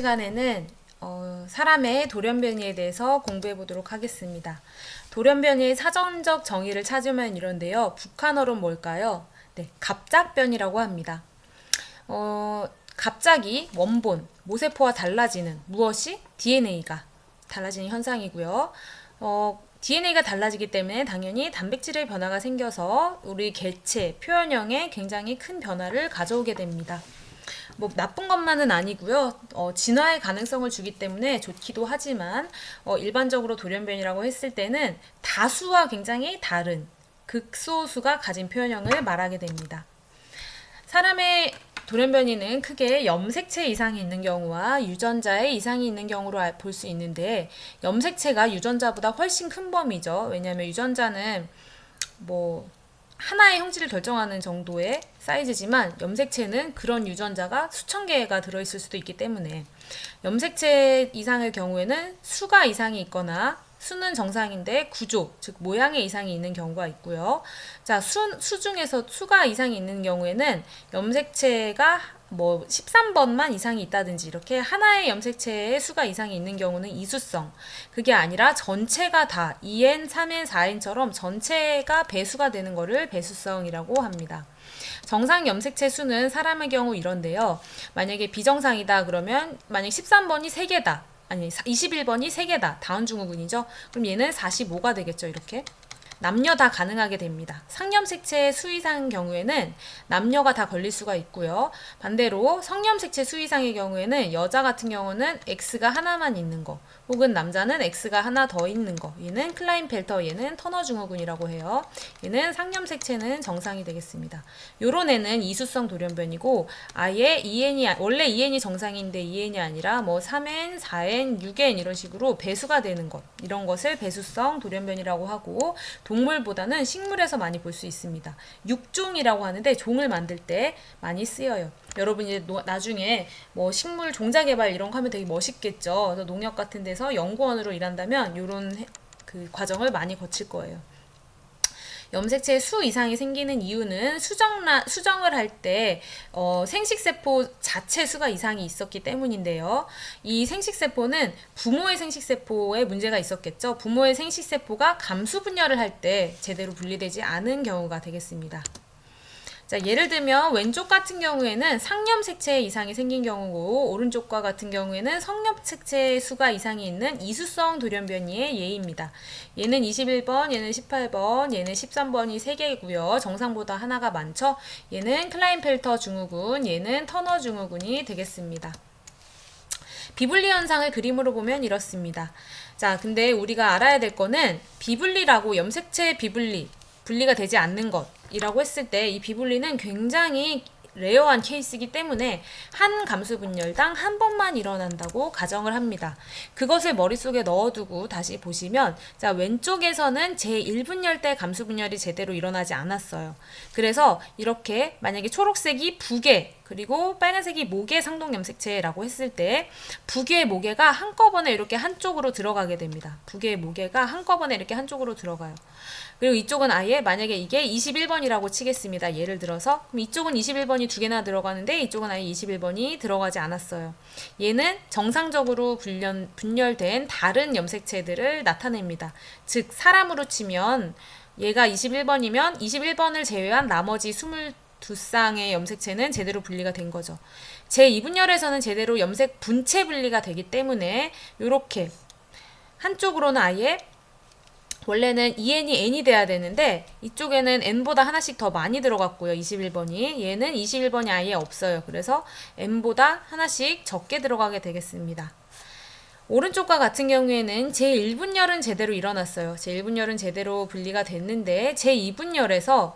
시간에는 사람의 돌연변이에 대해서 공부해 보도록 하겠습니다. 돌연변이의 사전적 정의를 찾으면 이런데요. 북한어로 뭘까요? 네, 갑작변이라고 합니다. 갑자기 원본, 모세포와 달라지는 무엇이? DNA가 달라지는 현상이고요. DNA가 달라지기 때문에 당연히 단백질의 변화가 생겨서 우리 개체, 표현형에 굉장히 큰 변화를 가져오게 됩니다. 뭐 나쁜 것만은 아니고요. 진화의 가능성을 주기 때문에 좋기도 하지만 일반적으로 돌연변이라고 했을 때는 다수와 굉장히 다른 극소수가 가진 표현형을 말하게 됩니다. 사람의 돌연변이는 크게 염색체 이상이 있는 경우와 유전자의 이상이 있는 경우로 볼 수 있는데, 염색체가 유전자보다 훨씬 큰 범위죠. 왜냐하면 유전자는 뭐 하나의 형질을 결정하는 정도의 사이즈지만 염색체는 그런 유전자가 수천 개가 들어있을 수도 있기 때문에 염색체 이상의 경우에는 수가 이상이 있거나 수는 정상인데 구조, 즉 모양의 이상이 있는 경우가 있고요. 자, 수 중에서 수가 이상이 있는 경우에는 염색체가 뭐 13번만 이상이 있다든지 이렇게 하나의 염색체의 수가 이상이 있는 경우는 이수성, 그게 아니라 전체가 다 2n, 3n, 4n처럼 전체가 배수가 되는 거를 배수성이라고 합니다. 정상 염색체 수는 사람의 경우 이런데요. 만약에 비정상이다 그러면 만약 13번이 3개다. 아니 21번이 3개다. 다운 증후군이죠. 그럼 얘는 45가 되겠죠. 이렇게. 남녀 다 가능하게 됩니다. 상염색체 수 이상의 경우에는 남녀가 다 걸릴 수가 있고요. 반대로 성염색체 수 이상의 경우에는 여자 같은 경우는 X가 하나만 있는 거, 혹은 남자는 X가 하나 더 있는 거, 얘는 클라인펠터, 얘는 터너 증후군이라고 해요. 얘는 상염색체는 정상이 되겠습니다. 요런 애는 이수성 돌연변이고, 아예 2N이 원래 2N이 정상인데 2N이 아니라 뭐 3N, 4N, 6N 이런 식으로 배수가 되는 것, 이런 것을 배수성 돌연변이라고 하고, 동물보다는 식물에서 많이 볼 수 있습니다. 육종이라고 하는데 종을 만들 때 많이 쓰여요. 여러분 이제 나중에 뭐 식물 종자 개발 이런 거 하면 되게 멋있겠죠. 그래서 농협 같은 데서 연구원으로 일한다면 이런 그 과정을 많이 거칠 거예요. 염색체의 수 이상이 생기는 이유는 수정을 할 때 생식세포 자체 수가 이상이 있었기 때문인데요. 이 생식세포는 부모의 생식세포에 문제가 있었겠죠. 부모의 생식세포가 감수분열을 할 때 제대로 분리되지 않은 경우가 되겠습니다. 자, 예를 들면 왼쪽 같은 경우에는 상염색체 이상이 생긴 경우고, 오른쪽과 같은 경우에는 성염색체 수가 이상이 있는 이수성 돌연변이의 예입니다. 얘는 21번, 얘는 18번, 얘는 13번이 3개고요. 정상보다 하나가 많죠. 얘는 클라인펠터 증후군, 얘는 터너 증후군이 되겠습니다. 비분리 현상을 그림으로 보면 이렇습니다. 자, 근데 우리가 알아야 될 거는 비분리라고 염색체 비분리, 분리가 되지 않는 것이라고 했을 때 이 비분리는 굉장히 레어한 케이스이기 때문에 한 감수분열당 한 번만 일어난다고 가정을 합니다. 그것을 머릿속에 넣어두고 다시 보시면, 자, 왼쪽에서는 제1분열 때 감수분열이 제대로 일어나지 않았어요. 그래서 이렇게 만약에 초록색이 부계, 그리고 빨간색이 모계 상동염색체라고 했을 때 부계 모계가 한꺼번에 이렇게 한쪽으로 들어가게 됩니다. 부계 모계가 한꺼번에 이렇게 한쪽으로 들어가요. 그리고 이쪽은 아예 만약에 이게 21번이라고 치겠습니다. 예를 들어서 그럼 이쪽은 21번이 2개나 들어가는데 이쪽은 아예 21번이 들어가지 않았어요. 얘는 정상적으로 분열된 다른 염색체들을 나타냅니다. 즉 사람으로 치면 얘가 21번이면 21번을 제외한 나머지 22쌍의 염색체는 제대로 분리가 된 거죠. 제2분열에서는 제대로 염색 분체 분리가 되기 때문에 이렇게 한쪽으로는 아예 원래는 2n이 n이 돼야 되는데 이쪽에는 n보다 하나씩 더 많이 들어갔고요. 21번이. 얘는 21번이 아예 없어요. 그래서 n보다 하나씩 적게 들어가게 되겠습니다. 오른쪽과 같은 경우에는 제1분열은 제대로 일어났어요. 제1분열은 제대로 분리가 됐는데 제2분열에서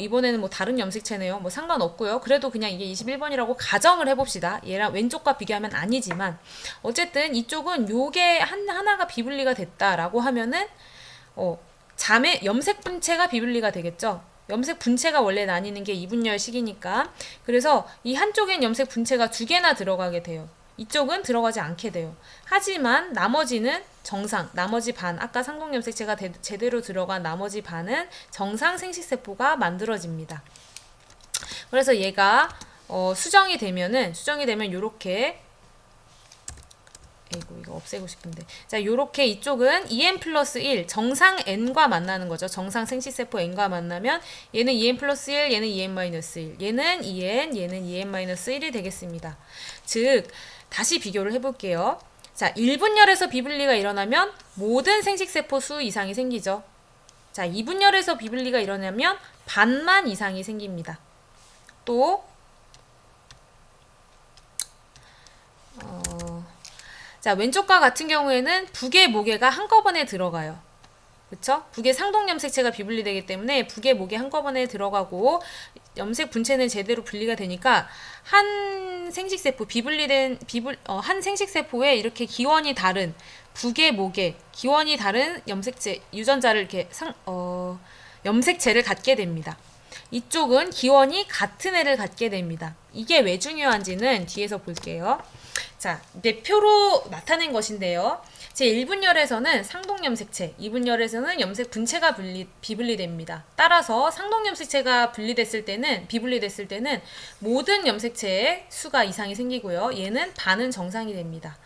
이번에는 뭐 다른 염색체네요. 뭐 상관없고요. 그래도 그냥 이게 21번이라고 가정을 해봅시다. 얘랑 왼쪽과 비교하면 아니지만 어쨌든 이쪽은 요게 하나가 비분리가 됐다라고 하면은 염색 분체가 비분리가 되겠죠. 염색 분체가 원래 나뉘는 게 2분열식이니까. 그래서 이 한쪽엔 염색 분체가 2개나 들어가게 돼요. 이쪽은 들어가지 않게 돼요. 하지만 나머지는 정상, 나머지 반, 아까 상동염색체가 제대로 들어간 나머지 반은 정상 생식세포가 만들어집니다. 그래서 얘가 수정이 되면 이렇게 아이고 이거 없애고 싶은데. 자, 요렇게 이쪽은 EN 플러스 1 정상 N과 만나는 거죠. 정상 생식세포 N과 만나면 얘는 EN 플러스 1, 얘는 EN 마이너스 1, 얘는 EN, 얘는 EN 마이너스 1이 되겠습니다. 즉 다시 비교를 해볼게요. 자, 1분열에서 비분리가 일어나면 모든 생식세포 수 이상이 생기죠. 자, 2분열에서 비분리가 일어나면 반만 이상이 생깁니다. 또 자, 왼쪽과 같은 경우에는 북의 모계가 한꺼번에 들어가요. 그쵸? 북의 상동 염색체가 비분리되기 때문에 북의 모계 한꺼번에 들어가고 염색 분체는 제대로 분리가 되니까 한 생식세포 한 생식세포에 이렇게 기원이 다른 북의 모계, 기원이 다른 염색체 유전자를 이렇게 염색체를 갖게 됩니다. 이쪽은 기원이 같은 애를 갖게 됩니다. 이게 왜 중요한지는 뒤에서 볼게요. 자, 뇌표로 나타낸 것인데요. 제1분열에서는 상동염색체, 2분열에서는 염색 분체가 비분리됩니다. 따라서 상동염색체가 비분리됐을 때는 모든 염색체의 수가 이상이 생기고요. 얘는 반은 정상이 됩니다.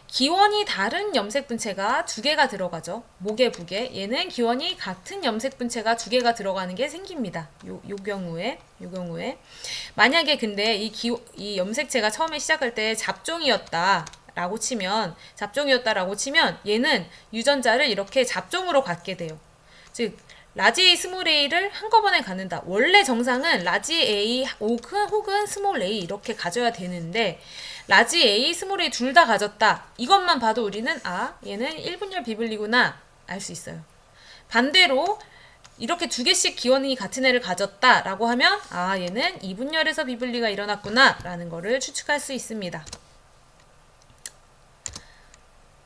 기원이 다른 염색 분체가 두 개가 들어가죠. 목에 북에. 얘는 기원이 같은 염색 분체가 두 개가 들어가는 게 생깁니다. 요 경우에. 만약에 근데 이 염색체가 처음에 시작할 때 잡종이었다라고 치면 얘는 유전자를 이렇게 잡종으로 갖게 돼요. 즉 라지 A, 스몰 A를 한꺼번에 갖는다. 원래 정상은 라지 A 혹은 스몰 A 이렇게 가져야 되는데 라지 A, 스몰 A 둘 다 가졌다. 이것만 봐도 우리는 얘는 1분열 비분리구나 알 수 있어요. 반대로 이렇게 두 개씩 기원이 같은 애를 가졌다라고 하면 얘는 2분열에서 비분리가 일어났구나 라는 거를 추측할 수 있습니다.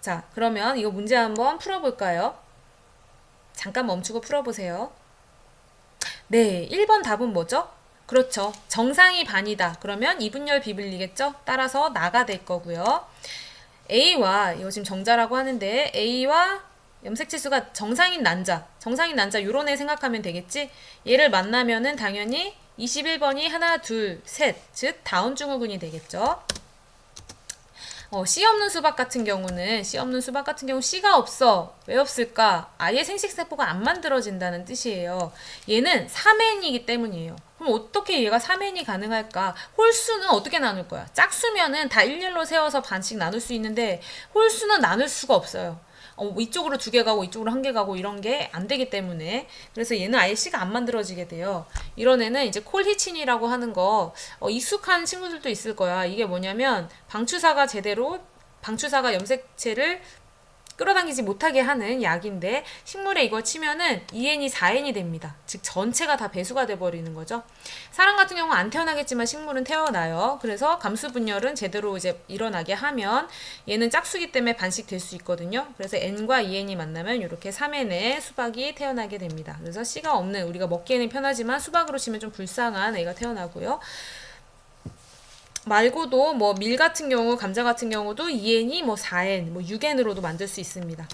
자, 그러면 이거 문제 한번 풀어볼까요? 잠깐 멈추고 풀어보세요. 네, 1번 답은 뭐죠? 그렇죠. 정상이 반이다. 그러면 2분열 비분리겠죠? 따라서 나가 될 거고요. A와, 이거 지금 정자라고 하는데 A와 염색체 수가 정상인 난자 요런 애 생각하면 되겠지? 얘를 만나면은 당연히 21번이 하나, 둘, 셋, 즉 다운 증후군이 되겠죠? C 없는 수박 같은 경우는 C가 없어. 왜 없을까? 아예 생식세포가 안 만들어진다는 뜻이에요. 얘는 3N이기 때문이에요. 그럼 어떻게 얘가 3N이 가능할까? 홀수는 어떻게 나눌 거야? 짝수면은 다 일렬로 세워서 반씩 나눌 수 있는데 홀수는 나눌 수가 없어요. 이쪽으로 2개 가고 이쪽으로 1개 가고 이런 게 안 되기 때문에 그래서 얘는 아예 C가 안 만들어지게 돼요. 이런 애는 이제 콜히친이라고 하는 거 익숙한 친구들도 있을 거야. 이게 뭐냐면 방추사가 염색체를 끌어당기지 못하게 하는 약인데 식물에 이걸 치면은 2N이 4N이 됩니다. 즉 전체가 다 배수가 돼버리는 거죠. 사람 같은 경우는 안 태어나겠지만 식물은 태어나요. 그래서 감수분열은 제대로 이제 일어나게 하면 얘는 짝수기 때문에 반씩 될 수 있거든요. 그래서 N과 2N이 만나면 이렇게 3N의 수박이 태어나게 됩니다. 그래서 C가 없는 우리가 먹기에는 편하지만 수박으로 치면 좀 불쌍한 애가 태어나고요. 말고도 밀 같은 경우, 감자 같은 경우도 2N이 4N, 6N으로도 만들 수 있습니다.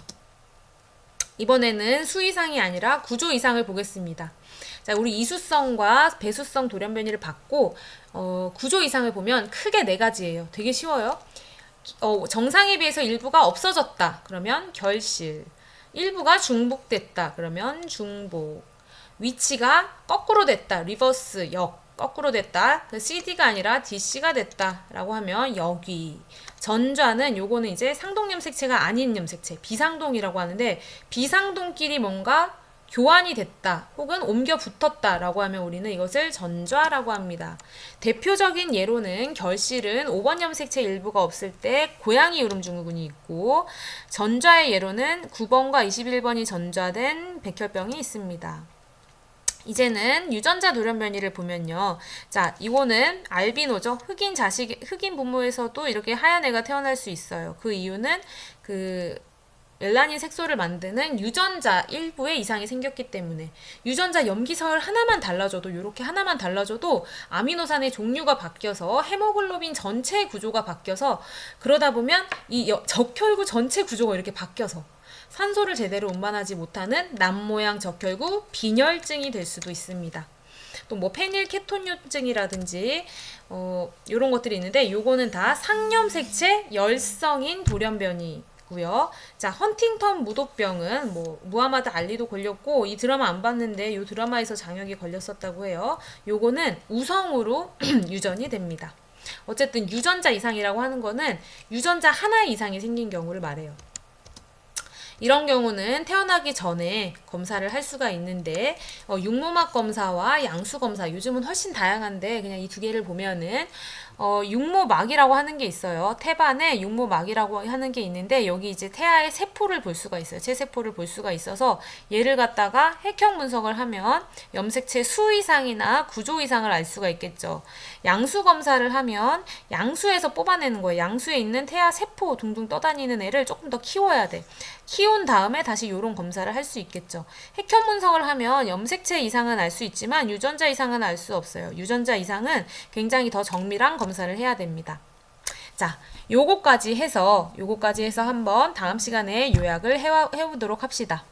이번에는 수 이상이 아니라 구조 이상을 보겠습니다. 자, 우리 이수성과 배수성 돌연변이를 받고 구조 이상을 보면 크게 4가지예요. 되게 쉬워요. 정상에 비해서 일부가 없어졌다. 그러면 결실. 일부가 중복됐다. 그러면 중복. 위치가 거꾸로 됐다. 리버스, 역. 거꾸로 됐다. CD가 아니라 DC가 됐다. 라고 하면 역위. 전좌는 요거는 이제 상동염색체가 아닌 염색체. 비상동이라고 하는데 비상동끼리 뭔가 교환이 됐다. 혹은 옮겨 붙었다. 라고 하면 우리는 이것을 전좌라고 합니다. 대표적인 예로는 결실은 5번 염색체 일부가 없을 때 고양이 울음 증후군이 있고 전좌의 예로는 9번과 21번이 전좌된 백혈병이 있습니다. 이제는 유전자 돌연변이를 보면요. 자, 이거는 알비노죠. 흑인 부모에서도 이렇게 하얀 애가 태어날 수 있어요. 그 이유는 멜라닌 색소를 만드는 유전자 일부에 이상이 생겼기 때문에 유전자 염기서열 하나만 달라져도 이렇게 하나만 달라져도 아미노산의 종류가 바뀌어서 헤모글로빈 전체 구조가 바뀌어서 그러다 보면 이 적혈구 전체 구조가 이렇게 바뀌어서 산소를 제대로 운반하지 못하는 남모양 적혈구 빈혈증이 될 수도 있습니다. 또 뭐 페닐케톤요증이라든지 이런 것들이 있는데 요거는 다 상염색체 열성인 돌연변이고요. 자, 헌팅턴 무도병은 뭐 무하마드 알리도 걸렸고 이 드라마 안 봤는데 요 드라마에서 장혁이 걸렸었다고 해요. 요거는 우성으로 유전이 됩니다. 어쨌든 유전자 이상이라고 하는 거는 유전자 하나 이상이 생긴 경우를 말해요. 이런 경우는 태어나기 전에 검사를 할 수가 있는데 육모막 검사와 양수 검사 요즘은 훨씬 다양한데 그냥 이 두 개를 보면은 육모막이라고 하는 게 있어요. 태반에 육모막이라고 하는 게 있는데 여기 이제 태아의 세포를 볼 수가 있어요. 체세포를 볼 수가 있어서 얘를 갖다가 핵형 분석을 하면 염색체 수 이상이나 구조 이상을 알 수가 있겠죠. 양수 검사를 하면 양수에서 뽑아내는 거예요. 양수에 있는 태아 세포 둥둥 떠다니는 애를 조금 더 키워야 돼. 키운 다음에 다시 요런 검사를 할 수 있겠죠. 핵형 분석을 하면 염색체 이상은 알 수 있지만 유전자 이상은 알 수 없어요. 유전자 이상은 굉장히 더 정밀한 검사를 해야 됩니다. 자, 요거까지 해서 한번 다음 시간에 요약을 해보도록 합시다.